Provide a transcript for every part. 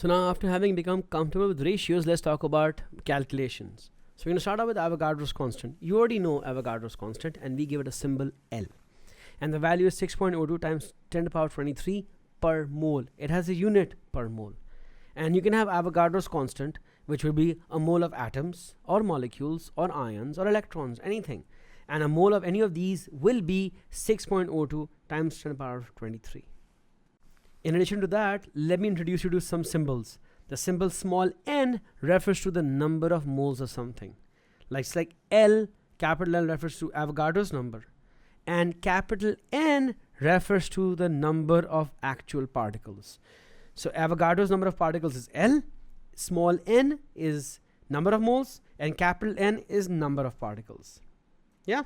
So now, after having become comfortable with ratios, let's talk about calculations. So we're going to start out with Avogadro's constant. You already know Avogadro's constant, and we give it a symbol L. And the value is 6.02 times 10 to the power 23 per mole. It has a unit per mole. And you can have Avogadro's constant, which will be a mole of atoms, or molecules, or ions, or electrons, anything. And a mole of any of these will be 6.02 times 10 to the power 23. In addition to that, let me introduce you to some symbols. The symbol small n refers to the number of moles of something. Like L, capital L refers to Avogadro's number. And capital N refers to the number of actual particles. So Avogadro's number of particles is L, small n is number of moles, and capital N is number of particles. Yeah?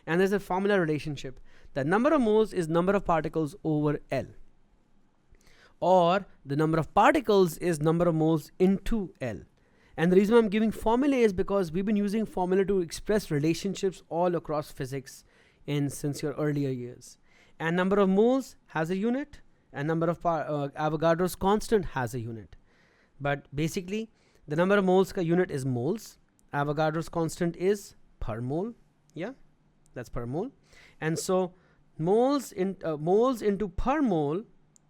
And there's a formula relationship. The number of moles is number of particles over L. Or the number of particles is number of moles into L. And the reason I'm giving formula is because we've been using formula to express relationships all across physics since your earlier years. And number of moles has a unit, and number of Avogadro's constant has a unit. But basically, the number of moles ka unit is moles. Avogadro's constant is per mole. Yeah, that's per mole. And so moles into per mole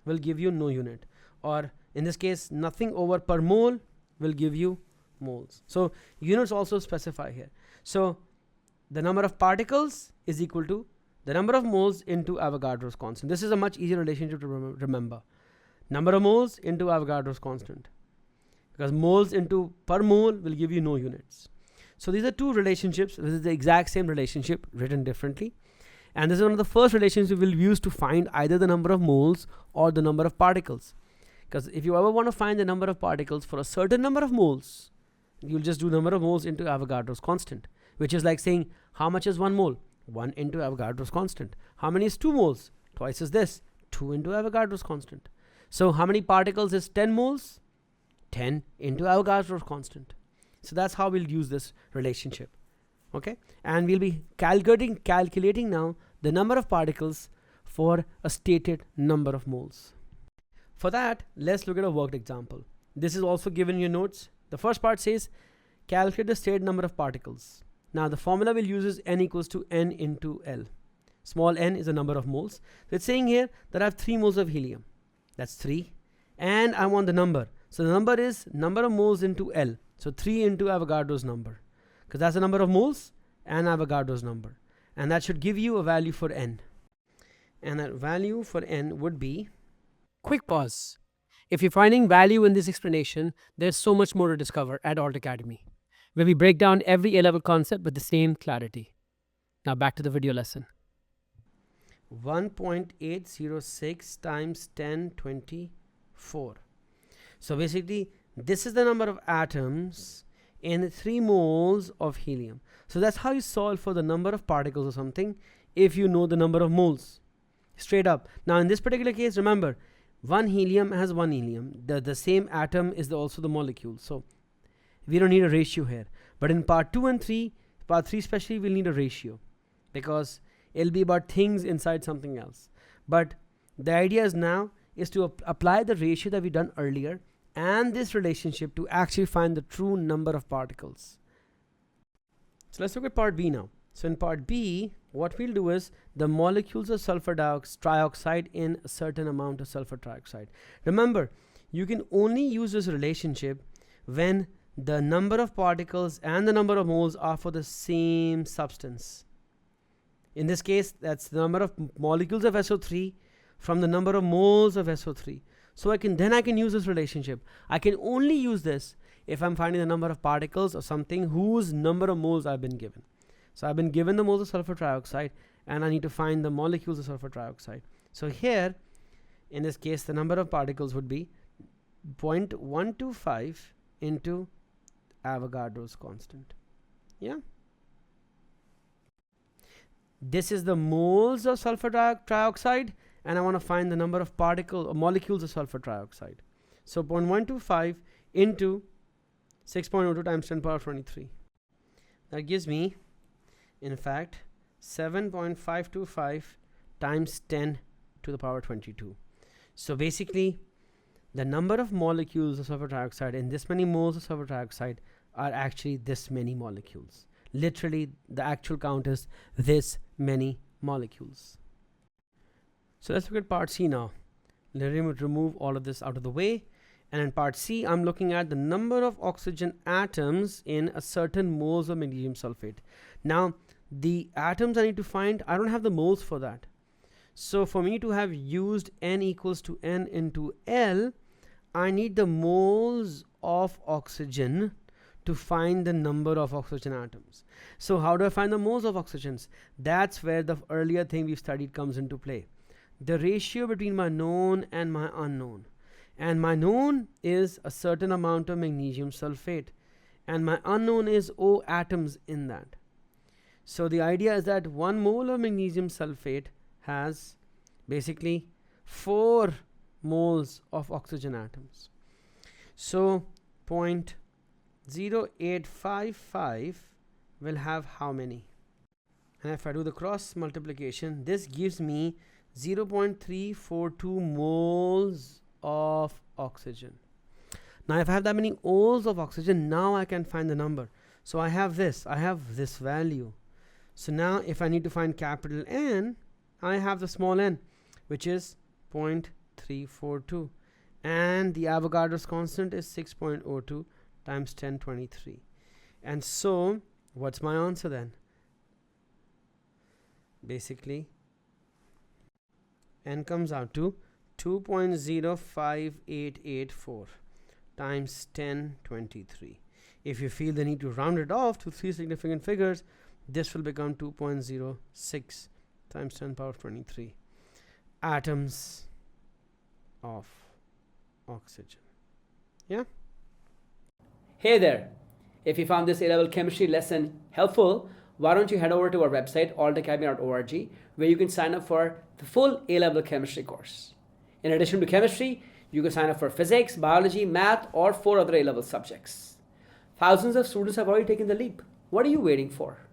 will give you no unit, or in this case nothing over per mole will give you moles. So units also specify here. So the number of particles is equal to the number of moles into Avogadro's constant. This is a much easier relationship to remember. Number of moles into Avogadro's constant, because moles into per mole will give you no units. So these are two relationships. This is the exact same relationship written differently. And this is one of the first relations we will use to find either the number of moles or the number of particles. Because if you ever want to find the number of particles for a certain number of moles, you'll just do number of moles into Avogadro's constant, which is like saying how much is 1 mole? 1 into Avogadro's constant. How many is 2 moles? Twice is this, 2 into Avogadro's constant. So how many particles is 10 moles? 10 into Avogadro's constant. So that's how we'll use this relationship. Okay, and we'll be calculating now the number of particles for a stated number of moles. For that, let's look at a worked example. This is also given in your notes. The first part says calculate the stated number of particles. Now the formula we'll use is n equals to n into L. Small n is the number of moles. So it's saying here that I have 3 moles of helium. That's 3. And I want the number. So the number is number of moles into L. So 3 into Avogadro's number, because that's the number of moles and Avogadro's number. And that should give you a value for n. And that value for n would be... Quick pause. If you're finding value in this explanation, there's so much more to discover at Alt Academy, where we break down every A-level concept with the same clarity. Now back to the video lesson. 1.806 times 1024. So basically, this is the number of atoms in 3 moles of helium. So that's how you solve for the number of particles or something if you know the number of moles. Straight up. Now in this particular case, remember, 1 helium has 1 helium. The same atom is also the molecule. So we don't need a ratio here. But in part 2 and 3, part 3 especially, we'll need a ratio, because it'll be about things inside something else. But the idea is now is to apply the ratio that we done earlier and this relationship to actually find the true number of particles. So let's look at part B now. So in part B, what we'll do is the molecules of sulfur trioxide in a certain amount of sulfur trioxide. Remember, you can only use this relationship when the number of particles and the number of moles are for the same substance. In this case, that's the number of molecules of SO3 from the number of moles of SO3. So I can use this relationship. I can only use this if I'm finding the number of particles or something whose number of moles I've been given. So I've been given the moles of sulfur trioxide, and I need to find the molecules of sulfur trioxide. So here, in this case, the number of particles would be 0.125 into Avogadro's constant. Yeah. This is the moles of sulfur trioxide, and I want to find the number of particles or molecules of sulfur trioxide. So 0.125 into 6.02 times 10 power 23. That gives me, in fact, 7.525 times 10 to the power 22. So basically, the number of molecules of sulfur trioxide in this many moles of sulfur trioxide are actually this many molecules. Literally, the actual count is this many molecules. So let's look at part C now. Let me remove all of this out of the way. And in part C, I'm looking at the number of oxygen atoms in a certain moles of magnesium sulfate. Now, the atoms I need to find, I don't have the moles for that. So for me to have used N equals to N into L, I need the moles of oxygen to find the number of oxygen atoms. So how do I find the moles of oxygens? That's where the earlier thing we've studied comes into play. The ratio between my known and my unknown. And my known is a certain amount of magnesium sulfate, and my unknown is O atoms in that. So the idea is that 1 mole of magnesium sulfate has basically 4 moles of oxygen atoms. So 0.0855 will have how many? And if I do the cross multiplication, this gives me 0.342 moles of oxygen. Now if I have that many moles of oxygen, now I can find the number. So I have this value. So now if I need to find capital N, I have the small n, which is 0.342, and the Avogadro's constant is 6.02 times 1023. And so what's my answer then? Basically N comes out to 2.05884 times 1023. If you feel the need to round it off to 3 significant figures, this will become 2.06 times 10 power of 23 atoms of oxygen. Yeah. Hey there. If you found this A-level chemistry lesson helpful, why don't you head over to our website, altacademy.org, where you can sign up for the full A-level chemistry course. In addition to chemistry, you can sign up for physics, biology, math, or 4 other A-level subjects. Thousands of students have already taken the leap. What are you waiting for?